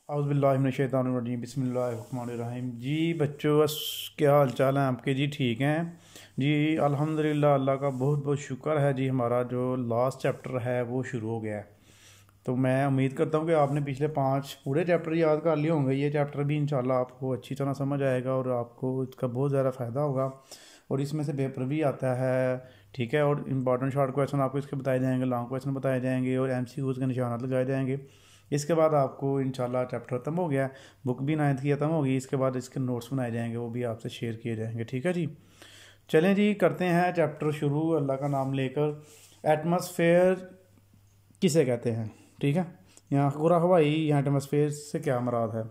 औज़ुबिल्लाहिमिनश्शैतानिर्रजीम बिस्मिल्लाहिर्रहमानिर्रहीम। जी बच्चों, क्या हाल चाल है आपके? जी ठीक हैं जी, अल्हम्दुलिल्लाह। अल्लाह का बहुत बहुत शुक्र है जी। हमारा जो लास्ट चैप्टर है वो शुरू हो गया है। तो मैं उम्मीद करता हूँ कि आपने पिछले 5 पूरे चैप्टर याद कर लिए होंगे। ये चैप्टर भी इंशाल्लाह आपको अच्छी तरह समझ आएगा और आपको इसका बहुत ज़्यादा फ़ायदा होगा। और इसमें से पेपर भी आता है, ठीक है। और इंपॉर्टेंट शॉर्ट क्वेश्चन आपको इसके बताए जाएंगे, लॉन्ग क्वेश्चन बताए जाएंगे और MCQs के निशानात लगाए जाएंगे। इसके बाद आपको इंशाल्लाह चैप्टर ख़त्म हो गया, बुक भी 9th की ख़त्म होगी। इसके बाद इसके नोट्स बनाए जाएंगे, वो भी आपसे शेयर किए जाएंगे, ठीक है जी। चलें जी, करते हैं चैप्टर शुरू अल्लाह का नाम लेकर। एटमॉस्फेयर किसे कहते हैं, ठीक है। यहाँ कुरा हवाई, यहाँ एटमॉस्फेयर से क्या मुराद है?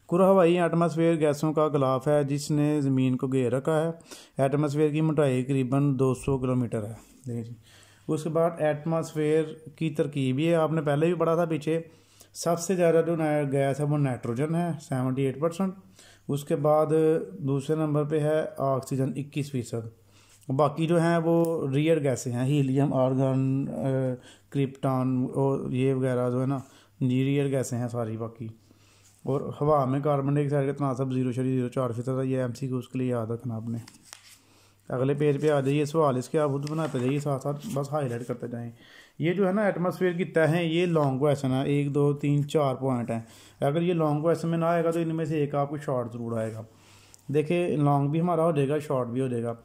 कुरा हवाई एटमॉस्फेयर गैसों का गिलाफ है जिसने ज़मीन को घेर रखा है। एटमॉस्फेयर की मोटाई करीबन 200 किलोमीटर है। देखिए जी, उसके बाद एटमॉस्फेयर की तरकीब ये आपने पहले भी पढ़ा था पीछे। सबसे ज़्यादा जो गैस है वो नाइट्रोजन है 78%। उसके बाद दूसरे नंबर पे है ऑक्सीजन 21%। बाकी जो हैं वो रियर गैसें हैं, हीलियम, आर्गन, क्रिप्टॉन और ये वगैरह जो है ना, रियर गैसें हैं सारी बाकी। और हवा में कार्बन डाइऑक्साइड का तनासब 0.04% है। ये MCQ उसके लिए याद रखना आपने। अगले पेज पे आ जाइए, सवाल इसके आप खुद बनाते जाइए, साथ साथ बस हाईलाइट करते जाएं। ये जो है ना एटमॉस्फेयर की तह है, ये लॉन्ग क्वेश्चन है। 1 2 3 4 पॉइंट हैं। अगर ये लॉन्ग क्वेश्चन में ना आएगा तो इनमें से एक आपको शॉर्ट ज़रूर आएगा। देखिए, लॉन्ग भी हमारा हो जाएगा, शॉर्ट भी हो जाएगा।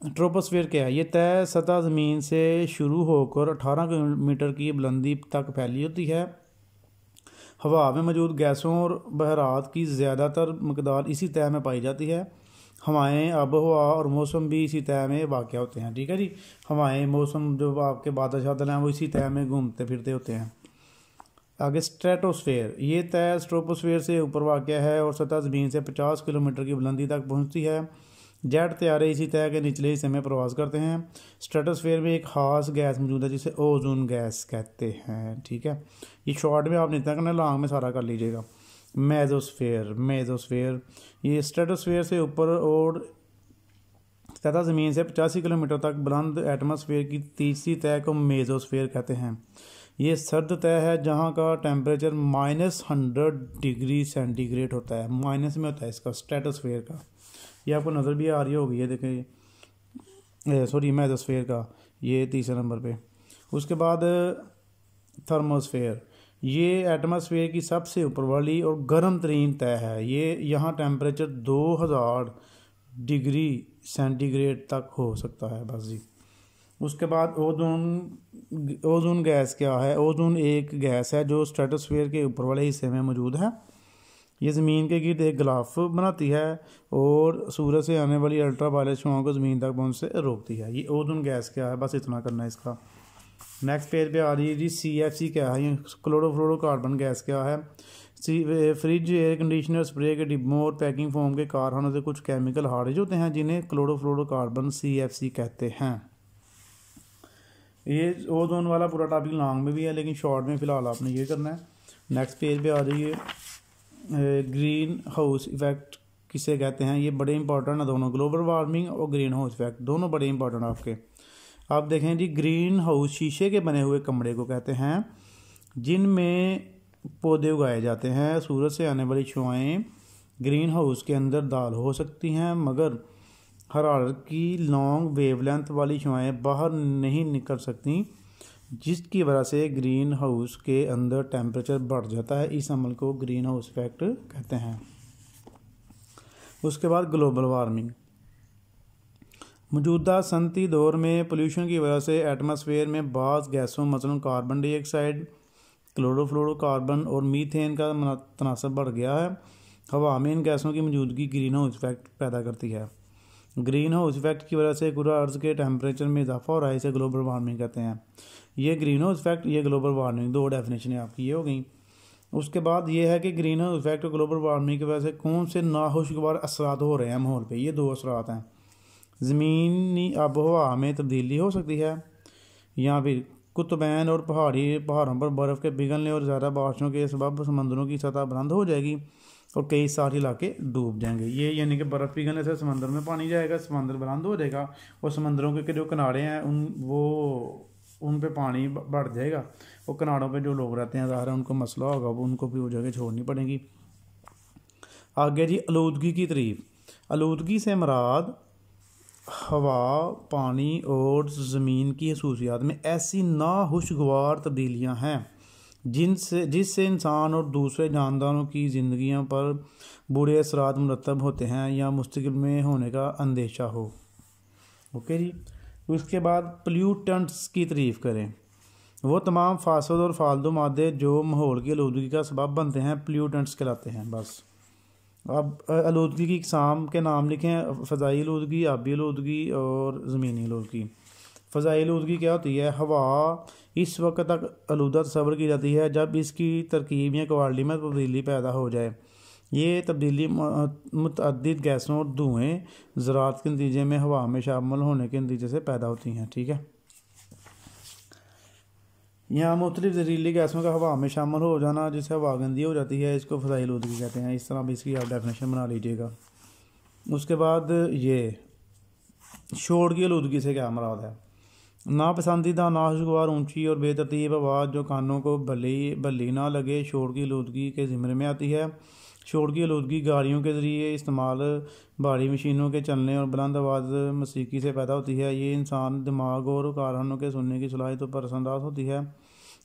ट्रोपोस्फेयर क्या है? ये तय सतह ज़मीन से शुरू होकर 18 किलोमीटर की बुलंदी तक फैली होती है। हवा में मौजूद गैसों और बहरात की ज़्यादातर मकदार इसी तह में पाई जाती है। हवाएं, आबोहवा और मौसम भी इसी तह में वाक़ होते हैं, ठीक है जी। हवाएं, मौसम, जो आपके बादल शादल हैं वो इसी तह में घूमते फिरते होते हैं। आगे स्ट्रेटोस्फेयर, ये तह स्ट्रोपोस्फेयर से ऊपर वाक़ है और सतह ज़मीन से 50 किलोमीटर की बुलंदी तक पहुँचती है। जेट तैयारे इसी तह के निचले हिस्से में प्रवास करते हैं। स्ट्रेटोस्फेयर में एक खास गैस मौजूद है जिसे ओजोन गैस कहते हैं, ठीक है। ये शॉर्ट में आप नहीं इतना करना, लॉन्ग में सारा कर लीजिएगा। मेसोस्फेयर ये स्ट्रेटोस्फेयर से ऊपर और तथा ज़मीन से 85 किलोमीटर तक बुलंद एटमॉस्फेयर की तीसरी तह को मेसोस्फेयर कहते हैं। ये सर्द तह है जहाँ का टेम्परेचर -100 डिग्री सेंटीग्रेड होता है। माइनस में होता है इसका, स्ट्रेटोस्फेयर का। ये आपको नज़र भी आ रही होगी, ये देखें, सॉरी, मेसोस्फेयर का, ये तीसरे नंबर पे। उसके बाद थर्मोस्फेयर, ये एटमॉस्फेयर की सबसे ऊपर वाली और गर्म तरीन तह है। ये यहाँ टेम्परेचर 2000 डिग्री सेंटीग्रेड तक हो सकता है, बस जी। उसके बाद ओजोन गैस क्या है? ओजोन एक गैस है जो स्ट्रेटोस्फेयर के ऊपर वाले हिस्से में मौजूद है। ये ज़मीन के गिर्द एक गिलाफ बनाती है और सूरज से आने वाली अल्ट्रावायलेट शुआओं को ज़मीन तक पहुँच से रोकती है। ये ओजोन गैस क्या है, बस इतना करना है इसका। नेक्स्ट पेज पे आ रही है जी, CFC क्या है? ये क्लोरोफ्लोरोकार्बन गैस क्या है? फ्रिज, एयर कंडीशनर, स्प्रे के डिब्बों और पैकिंग फोम के कारखानों से कुछ केमिकल हार्ज होते हैं जिन्हें क्लोरोफ्लोरोकार्बन CFC कहते हैं। ये ओजोन वाला पूरा टॉपिक लॉन्ग में भी है, लेकिन शॉर्ट में फ़िलहाल आपने ये करना है। नेक्स्ट पेज पे आ जाइए, ग्रीन हाउस इफेक्ट किसे कहते हैं? ये बड़े इंपॉर्टेंट है दोनों, ग्लोबल वार्मिंग और ग्रीन हाउस इफेक्ट, दोनों बड़े इंपॉर्टेंट है आपके। आप देखें जी, ग्रीन हाउस शीशे के बने हुए कमरे को कहते हैं जिनमें पौधे उगाए जाते हैं। सूरज से आने वाली शुआएं ग्रीन हाउस के अंदर दाल हो सकती हैं, मगर हरारत की लॉन्ग वेवलेंथ वाली शुआएं बाहर नहीं निकल सकती, जिसकी वजह से ग्रीन हाउस के अंदर टेम्परेचर बढ़ जाता है। इस अमल को ग्रीन हाउस इफेक्ट कहते हैं। उसके बाद ग्लोबल वार्मिंग, मौजूदा सनती दौर में पोल्यूशन की वजह से एटमॉस्फेयर में बाज़ गैसों मसलन कार्बन डाइऑक्साइड, क्लोरोफ्लोरोकार्बन और मीथेन का तनासब बढ़ गया है। हवा में इन गैसों की मौजूदगी ग्रीन हाउस इफेक्ट पैदा करती है। ग्रीन हाउस इफेक्ट की वजह से पूरा अर्ज के टेम्परेचर में इजाफा हो रहा है, इसे ग्लोबल वार्मिंग कहते हैं। ये ग्रीन हाउस इफेक्ट, ये ग्लोबल वार्मिंग, दो डेफिनेशन आपकी ये हो गई। उसके बाद ये है कि ग्रीन हाउस इफेक्ट और ग्लोबल वार्मिंग की वजह से कौन से नाखुशगवार असरात हो रहे हैं माहौल पे? ये 2 असरात हैं। ज़मीनी आबोहवा में तब्दीली हो सकती है, या फिर कुतुबैन और पहाड़ों पर बर्फ़ के पिघलने और ज़्यादा बारिशों के सबब समंदरों की सतह बुलंद हो जाएगी और कई सारे इलाके डूब जाएंगे। ये यानी कि बर्फ़ पिघलने से समंदर में पानी जाएगा, समंदर बुलंद हो जाएगा और समंदरों के जो किनारे हैं वो उन पे पानी बढ़ जाएगा। वो किनारों पे जो लोग रहते हैं ज़ाहिर है उनको मसला होगा, वो उनको भी वो जगह छोड़नी पड़ेगी। आगे जी आलूदगी की तारीफ। आलूदगी से मुराद हवा, पानी और ज़मीन की खसूसियात में ऐसी नाखुशगवार तब्दीलियाँ हैं जिससे इंसान और दूसरे जानदारों की ज़िंदगियों पर बुरे असरात मुरतब होते हैं या मुस्तक़बिल में होने का अंदेशा हो। ओके जी। उसके बाद पोल्यूटेंट्स की तारीफ़ करें। वो तमाम फासद और फालतू मादे जो माहौल की आलूदगी का सबब बनते हैं पोल्यूटेंट्स कहलाते हैं। बस अब आलूदगी की इकसाम के नाम लिखें। फ़ज़ाई आलूदगी, आबी आलूदगी और ज़मीनी आलूदगी। फ़ज़ाई आलूदगी क्या होती है? हवा इस वक्त तक आलूदा तस्वर की जाती है जब इसकी तरकीब या क्वालिटी में तब्दीली पैदा हो जाए। ये तब्दीली मुतअद्दिद गैसों और धुएँ ज़रात के नतीजे में हवा में शामिल होने के नतीजे से पैदा होती हैं। ठीक है। यहाँ मुख्तलिफ जहरीली गैसों का हवा में शामिल हो जाना जिससे हवा गंदी हो जाती है, इसको फ़ज़ाई आलूदगी कहते हैं। इस तरह भी इसकी आप डेफिनेशन बना लीजिएगा। उसके बाद ये शोर की आलूदगी से क्या मुराद है? नापसंदीदा, नाखुशगवार, ऊंची और बेतरतीब आवाज़ जो कानों को भली ना लगे शोर की आलूदगी के ज़िम्मे में आती है। शोर की आलूदगी गाड़ियों के ज़रिए इस्तेमाल, भारी मशीनों के चलने और बुलंद आवाज़ मौसीकी से पैदा होती है। ये इंसान दिमाग और कारखानों के सुनने की सलाहियतों पर असरअंदाज होती है।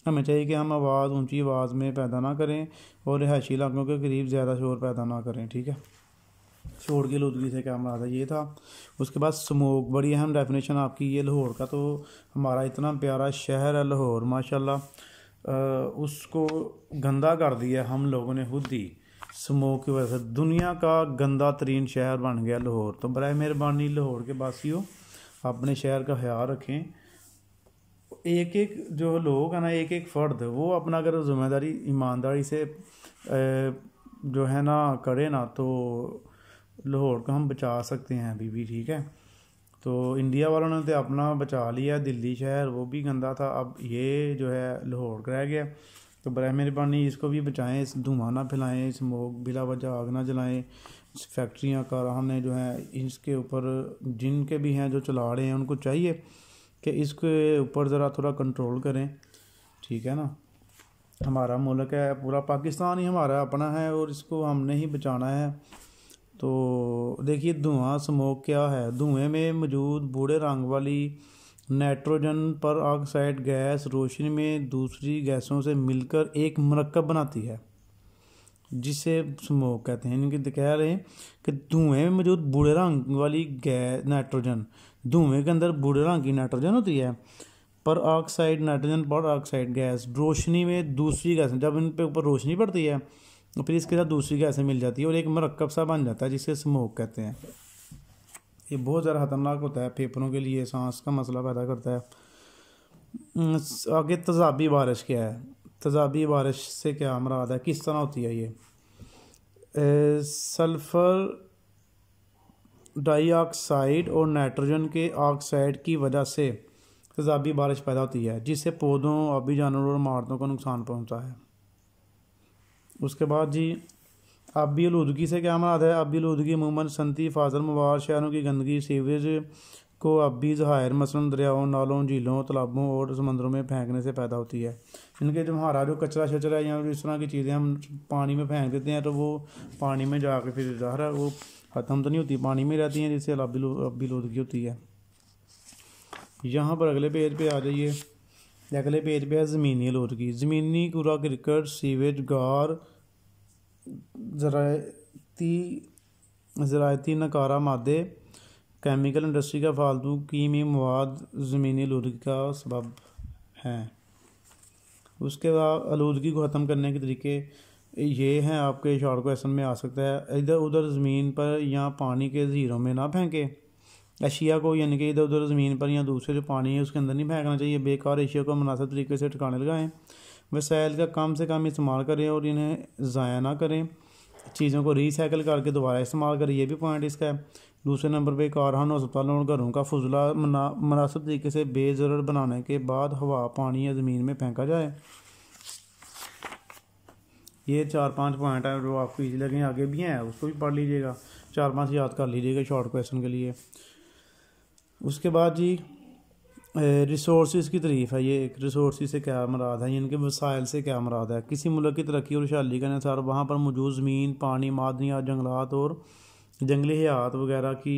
हमें चाहिए कि हम आवाज़ ऊंची आवाज़ में पैदा ना करें और रिहायशी इलाकों के करीब ज़्यादा शोर पैदा ना करें। ठीक है। शोर की आलूदगी से क्या मुराद है, ये था। उसके बाद स्मोक, बड़ी अहम डेफिनेशन आपकी। ये लाहौर का, तो हमारा इतना प्यारा शहर है लाहौर माशाल्लाह, उसको गंदा कर दिया हम लोगों ने खुद ही स्मोक की वजह से। दुनिया का गंदा तरीन शहर बन गया लाहौर। तो बराए मेहरबानी लाहौर के वासियों अपने शहर का ख्याल रखें। एक एक जो लोग हैं ना, एक एक फ़र्द वो अपना अगर ज़िम्मेदारी ईमानदारी से जो है ना करे ना, तो लाहौर को हम बचा सकते हैं अभी भी। ठीक है। तो इंडिया वालों ने तो अपना बचा लिया, दिल्ली शहर वो भी गंदा था, अब ये जो है लाहौर रह गया। तो बराए मेहरबानी इसको भी बचाएं, इस धुआं ना फैलाएं, स्मोक बिला वजह आग ना जलाएं। फैक्ट्रियाँ, कारखाने जो हैं इसके ऊपर जिनके भी हैं जो चला रहे हैं उनको चाहिए कि इसके ऊपर ज़रा थोड़ा कंट्रोल करें। ठीक है ना। हमारा मुल्क है, पूरा पाकिस्तान ही हमारा अपना है और इसको हमने ही बचाना है। तो देखिए धुआं, स्मोक क्या है? धुएं में मौजूद बूढ़े रंग वाली नाइट्रोजन पर ऑक्साइड गैस रोशनी में दूसरी गैसों से मिलकर एक मरकब बनाती है जिसे स्मोक कहते हैं। इनके कह रहे हैं कि धुएं में मौजूद बूढ़े रंग वाली गैस नाइट्रोजन, धुएं के अंदर बूढ़े रंग की नाइट्रोजन होती है, पर ऑक्साइड नाइट्रोजन पर ऑक्साइड गैस रोशनी में दूसरी गैस, जब इन पे ऊपर रोशनी पड़ती है तो फिर इसके साथ दूसरी गैसें मिल जाती है और एक मरकब सा बन जाता है जिसे स्मोक कहते हैं। ये बहुत ज़्यादा ख़तरनाक होता है फेफड़ों के लिए, सांस का मसला पैदा करता है। आगे तेज़ाबी बारिश क्या है? तेज़ाबी बारिश से क्या मुराद है, किस तरह होती है? ये सल्फ़र डाइऑक्साइड और नाइट्रोजन के ऑक्साइड की वजह से तेज़ाबी बारिश पैदा होती है जिससे पौधों, आबी जानवरों और इमारतों को नुकसान पहुंचता है। उसके बाद जी आबी आलूदगी से क्या मुराद है? आबी आलूदगी अमूमन सनती फाजल मवाद, शहरों की गंदगी, सीवरेज को आबी ज़हायर मसलन दरियाओं, नालों, झीलों, तालाबों और समंदरों में फेंकने से पैदा होती है। इनके जो हमारा जो कचरा शचरा या इस तरह की चीज़ें हम पानी में फेंक देते हैं तो वो पानी में जाकर फिर ज़ाहिर है वो ख़त्म तो नहीं होती, पानी में रहती हैं, जिससे आबी आलूदगी होती है। यहाँ पर अगले पेज पे आ जाइए। अगले पेज पे है ज़मीनी आलूदगी। ज़मीनी कूड़ा करकट, सीवेज, गार, ज़रायती नकारा मादे, केमिकल इंडस्ट्री का फालतू कीमी मवाद ज़मीनी आलूदगी का सबब हैं। उसके बाद आलूदगी को ख़त्म करने के तरीके ये हैं, आपके शॉर्ट क्वेश्चन में आ सकता है। इधर उधर ज़मीन पर या पानी के ज़हीरों में ना फेंके अशिया को, यानी कि इधर उधर ज़मीन पर या दूसरे जो पानी है उसके अंदर नहीं फेंकना चाहिए। बेकार अशिया को मुनासिब तरीके से ठिकाने लगाएं। वसाइल का कम से कम इस्तेमाल करें और इन्हें ज़ाया ना करें। चीज़ों को रीसाइकिल करके दोबारा इस्तेमाल करें, ये भी पॉइंट इसका है। दूसरे नंबर पे कारखानों, अस्पतालों और घरों का फजला मुनासिब तरीके से बेज़रूरत बनाने के बाद हवा, पानी या ज़मीन में फेंका जाए। ये 4-5 पॉइंट है जो आपको इजी लगें, आगे भी हैं उसको भी पढ़ लीजिएगा, 4-5 याद कर लीजिएगा शॉर्ट क्वेश्चन के लिए। उसके बाद जी रिसोर्स की तारीफ है। ये एक रिसोर्स से क्या मुराद है, इनके वसाइल से क्या मुराद है। किसी मुल्क की तरक्की और खुशहाली के अनुसार वहाँ पर मौजूद ज़मीन, पानी, मादनियात, जंगलात और जंगली हयात वगैरह की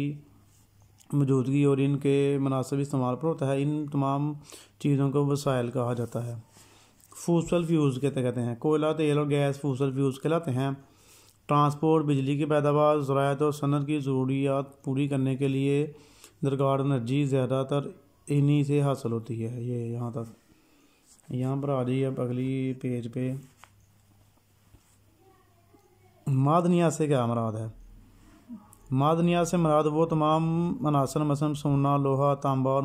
मौजूदगी और इनके मुनासिब इस्तेमाल पर होता है। इन तमाम चीज़ों को वसाइल कहा जाता है। फूसल फ्यूज़ कहते हैं। कोयला, तेल और गैस फूसल फ्यूज़ कहलाते हैं। ट्रांसपोर्ट, बिजली की पैदावार, ज़राअत और सनत की ज़रूरियात पूरी करने के लिए दरकार एनर्जी ज़्यादातर इन्हीं से हासिल होती है। ये यहाँ तक, यहाँ पर आ जाइए अब अगली पेज पे। मादनियात से क्या मुराद है। मादनियात से मुराद वो तमाम अनासर मसलन सोना, लोहा, तांबा और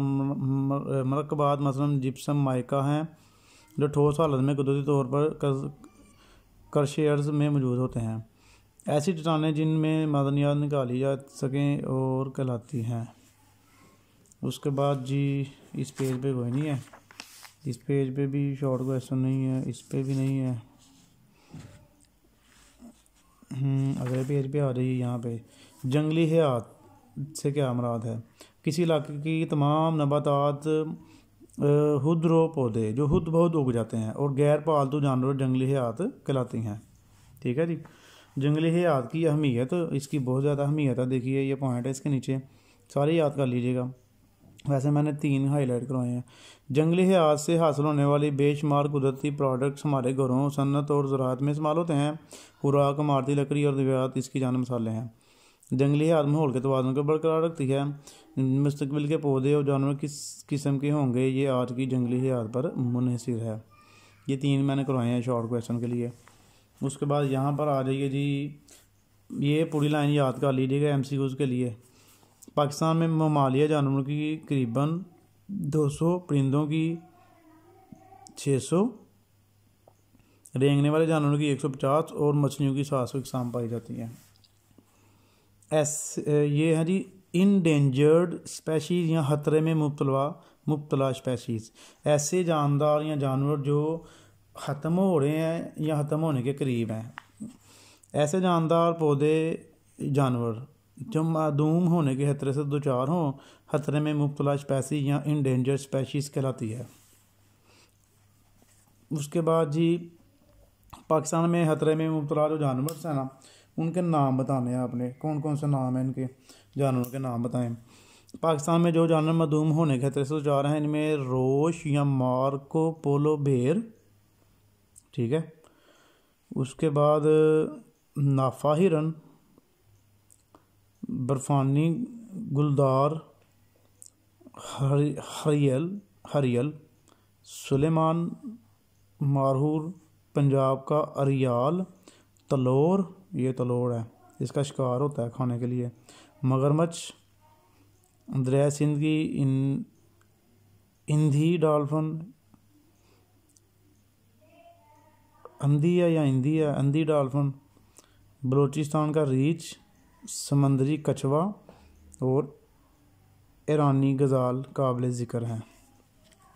मरकबात मसलन जिप्सम, माइका हैं जो ठोस हालत में कुदरती तौर पर क्रशर्स में मौजूद होते हैं। ऐसी चट्टानें जिनमें मादनियात निकाली जा सकें और कहलाती हैं। उसके बाद जी इस पेज पे कोई नहीं है, इस पेज पे भी शॉर्ट क्वेश्चन नहीं है, इस पे भी नहीं है। अगले पेज पे आ रही है। यहाँ पे जंगली हयात से क्या मुराद है। किसी इलाके की तमाम नबातात, खुदरो पौधे जो खुद बहुत उग जाते हैं और गैर पालतू जानवर जंगली हयात कहलाती हैं। ठीक है जी। जंगली हयात की अहमियत, इसकी बहुत ज़्यादा अहमियत है। देखिए ये पॉइंट है इसके नीचे, सारे याद कर लीजिएगा। वैसे मैंने 3 हाईलाइट करवाए हैं। जंगली हयात से हासिल होने वाली बेशुमार कुदरती प्रोडक्ट्स हमारे घरों, सन्नत और ज़राअत में इस्तेमाल होते हैं। खुराक, इमारती लकड़ी और दिव्यात इसकी जान मसाले हैं। जंगली हयात माहौल के तवाज़ुन को बरकरार रखती है। मुस्तकबिल के पौधे और जानवर किस किस्म के होंगे, ये आज की जंगली हयात पर मुनहसिर है। ये 3 मैंने करवाए हैं शॉर्ट क्वेश्चन के लिए। उसके बाद यहाँ पर आ जाइए जी, ये पूरी लाइन याद कर लीजिएगा MCQs के लिए। पाकिस्तान में ममालिया जानवरों की करीबन 200, परिंदों की 600, रेंगने वाले जानवरों की 150 और मछलियों की 700 इकसाम पाई जाती हैं। ये है जी इंडेंजर्ड स्पेशीज़ या खतरे में मुब्तला स्पेशीज़। ऐसे जानदार या जानवर जो ख़त्म हो रहे हैं या ख़त्म होने के करीब हैं। ऐसे जानदार पौधे, जानवर जो मादूम होने के खतरे से दो चार हों, खतरे में मुब्तला स्पेशीज़ या इंडेंजर्ड स्पेशीज़ कहलाती है। उसके बाद जी पाकिस्तान में खतरे में मुब्तला जो जानवर हैं ना, उनके नाम बताने हैं आपने। कौन कौन से नाम हैं इनके जानवरों के नाम बताएं। पाकिस्तान में जो जानवर मदूम होने के खतरे से दो चार हैं, इनमें रोश या मार्को पोलो भेड़, ठीक है। उसके बाद नाफा हिरन, बर्फानी गुलदार हरियल, सुलेमान मारहूर, पंजाब का अरियाल, तलोर, ये तलोर है, इसका शिकार होता है खाने के लिए। मगरमच्छ, दरिया सिंध की इंधी डॉल्फिन, अंधी डॉल्फिन, बलूचिस्तान का रीछ, समंदरी कछवा और ईरानी गज़ाल काबिल ज़िक्र हैं।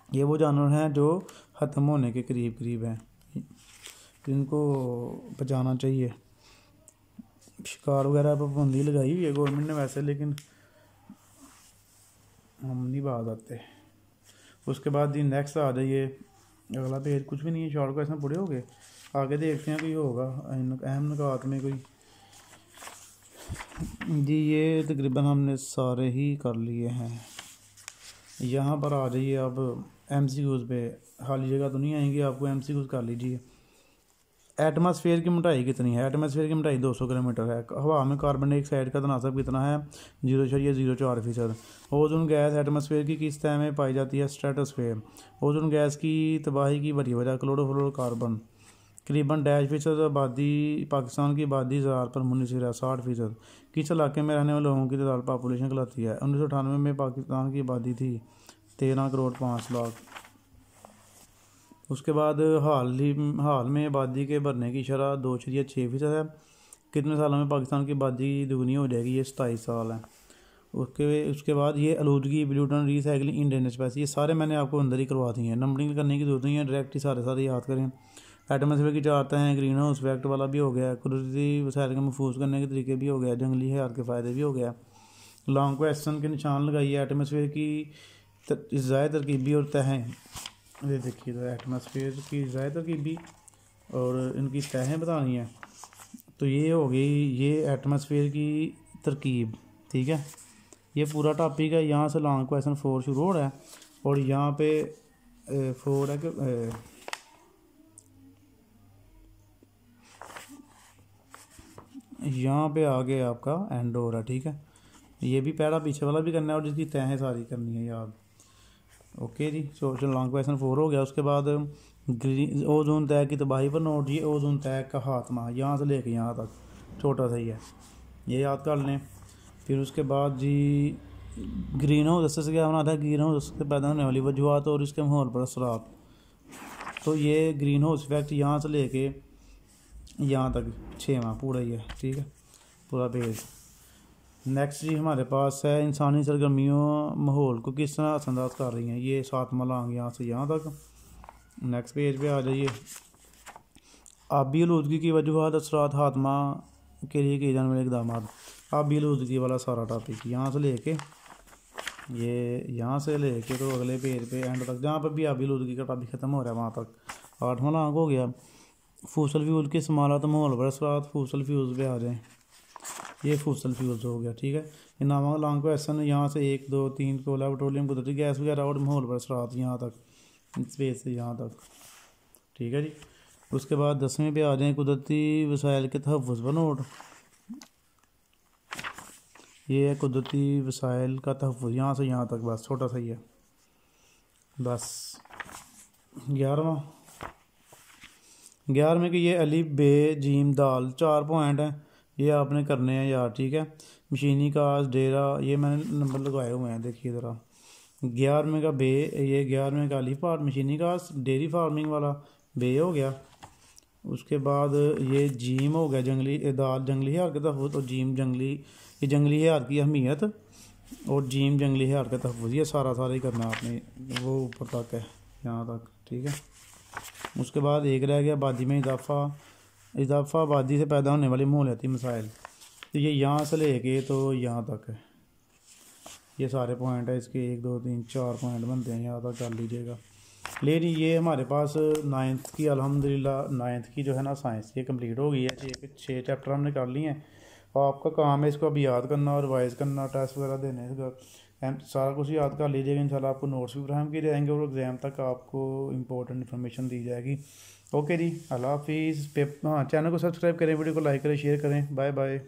ये वो जानवर हैं जो ख़त्म होने के करीब हैं, जिनको बचाना चाहिए। शिकार वगैरह पर पाबंदी लगाई हुई है गवर्नमेंट ने वैसे, लेकिन हम नहीं बात आते। उसके बाद नेक्स्ट आ जाइए, अगला पेज कुछ भी नहीं है, शॉर्ट क्वेश्चन पूरे हो गए। आगे देखते हैं कोई होगा अहम निकात में कोई। जी ये तकरीबन हमने सारे ही कर लिए हैं। यहाँ पर आ जाइए अब MCQs पे, खाली जगह तो नहीं आएंगी आपको, MCQs कर लीजिए। एटमॉस्फेयर की मोटाई कितनी है। एटमॉस्फेयर की मोटाई 200 किलोमीटर है। हवा में कार्बन डाइऑक्साइड का तनासब कितना है, 0.04%। ओजोन गैस एटमॉस्फेयर की किस तह में पाई जाती है, स्ट्रेटोस्फेयर। ओजोन गैस की तबाही की बड़ी वजह क्लोरोफ्लोरोकार्बन। करीबन -% आबादी, पाकिस्तान की आबादी ज़राअत पर मुनहसर है, 60%। किस इलाके में रहने वाले लोगों की तादाद पॉपुलेशन कहलाती है। 1998 में पाकिस्तान की आबादी थी 13 करोड़ 5 लाख। उसके बाद हाल में आबादी के बढ़ने की शरह 2.6% है। कितने सालों में पाकिस्तान की आबादी दुगनी हो जाएगी, ये 27 साल है। उसके बाद ये आलूदगी, पोल्यूशन, रीसाइकलिंग, इंडेंजर्ड स्पेसीज, ये सारे मैंने आपको अंदर ही करवा दिए हैं, नंबरिंग करने की जरूरत नहीं है, डायरेक्ट ही सारे याद करें। एटमॉस्फेयर की 4 हैं, ग्रीन हाउस इफेक्ट वाला भी हो गया, कुदरती वसाइल को महफूज करने के तरीके भी हो गया, जंगली हयात के फ़ायदे भी हो गया। लॉन्ग क्वेश्चन के निशान लगाइए। एटमॉस्फेयर की ज़ाय तरकीबी और तहें, ये देखिए तो एटमॉस्फेयर की ज़ाय तरकीबी और इनकी तहें बतानी है। तो ये हो गई ये एटमॉस्फेयर की तरकीब, ठीक है। ये पूरा टॉपिक है। यहाँ से लॉन्ग क्वेश्चन 4 शुरू हो रहा है और यहाँ पे 4 है कि यहाँ पे आगे आपका एंड हो रहा है, ठीक है। ये भी पहला पीछे वाला भी करना है और जिसकी तहें सारी करनी है याद। ओके जी, सोशल लॉन्ग क्वेश्चन 4 हो गया। उसके बाद ग्रीन ओजोन तय की तबाही पर नोट जी, ओजोन तय का खात्मा यहाँ से लेके यहाँ तक छोटा सा ही है, ये याद कर लें। फिर उसके बाद जी ग्रीन हाउस से क्या बनाता है, ग्रीन हाउस से पैदा होने वाली वजूहत और इसके माहौल पर असरात। तो ये ग्रीन हाउस इफेक्ट यहाँ से लेके यहाँ तक 6वां पूरा ही है, ठीक है, पूरा पेज। नेक्स्ट जी हमारे पास है इंसानी सरगर्मियों माहौल को किस तरह असरअंदाज कर रही हैं, ये 7वां लॉन्ग यहाँ से यहाँ तक। नेक्स्ट पेज पे आ जाइए। आबी आलूदगी की वजूहत असरात खात्मा के लिए किए जाने वाले इकदाम। आबी आलूदगी वाला सारा टॉपिक यहाँ से लेके ये यहाँ से लेके तो अगले पेज पे एंड तक, जहाँ पर भी आबी आलूदगी का टॉपिक ख़त्म हो रहा है वहाँ तक 8वां लॉन्ग हो गया। फूसल फ्यूल के इस्तेमाल तो माहौल पर असरात, फूसल फ्यूज पे आ जाएँ, ये फूसल फ्यूज हो गया, ठीक है। ये 9वां लॉन्ग क्वेश्चन यहाँ से 1 2 3 कोयला पेट्रोलियम कुदरती गैस वगैरह और माहौल पर असरात यहाँ तक, इस पेज से यहाँ तक, ठीक है जी। उसके बाद 10वें पे आ जाएँ कुदरती वसाइल के तहफ़्फ़ुज़ पर नोट। ये है कुदरती वसाइल का तहफ़्फ़ुज़ यहाँ से यहाँ तक, बस छोटा सा ही है बस। 11वें कि ये अली बे जीम दाल 4 पॉइंट हैं, ये आपने करने हैं यार, ठीक है। मशीनी काज डेरा, ये मैंने नंबर लगाए हुए हैं, देखिए ज़रा। 11वें का बे, ये 11वें का अली पार्ट मशीनी काज डेयरी फार्मिंग वाला बे हो गया। उसके बाद ये जीम हो गया जंगली दाल जंगली हियार के तहफ़्फ़ुज़, और जीम जंगली, ये जंगली हियार की अहमियत और जीम जंगली हियार के तहफ़्फ़ुज़, ये सारा ही करना आपने, वो ऊपर तक है यहाँ तक, ठीक है। उसके बाद एक रह गया आबादी में इजाफ़ा आबादी से पैदा होने वाली माहौलियाती मसाइल। तो ये यहाँ से लेके तो यहाँ तक है, ये सारे पॉइंट है इसके, 1 2 3 4 पॉइंट बनते हैं, यहाँ तक कर लीजिएगा। लेकिन ये हमारे पास 9th की अल्हम्दुलिल्लाह 9th की जो है ना साइंस, ये कंप्लीट हो गई है। 6 चैप्टर हमने कर लिए हैं और आपका काम है इसको अभी याद करना और रिवाइज़ करना, टेस्ट वगैरह देने का सारा कुछ याद कर लीजिएगा। इंशाल्लाह आपको नोट्स भी फ्राहम किए जाएंगे और एग्ज़ाम तक आपको इंपॉर्टेंट इन्फॉर्मेशन दी जाएगी। ओके जी, अल्लाह हाफिज़। हाँ, चैनल को सब्सक्राइब करें, वीडियो को लाइक करें, शेयर करें। Bye bye.